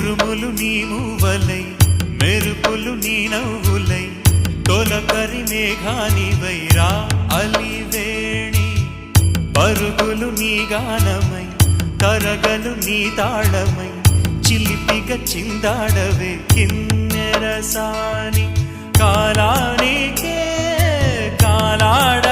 ఉరుములు నీ మూవలై మెరుపులు నీ నవ్వులై తొలకరి మేఘానివై రా అలివేణి పరుగులు నీ గానమై తరగలు నీ తాళమై చిలిపిగా చిందాడవే కిన్నెరసాని కాలానికే కాలాడ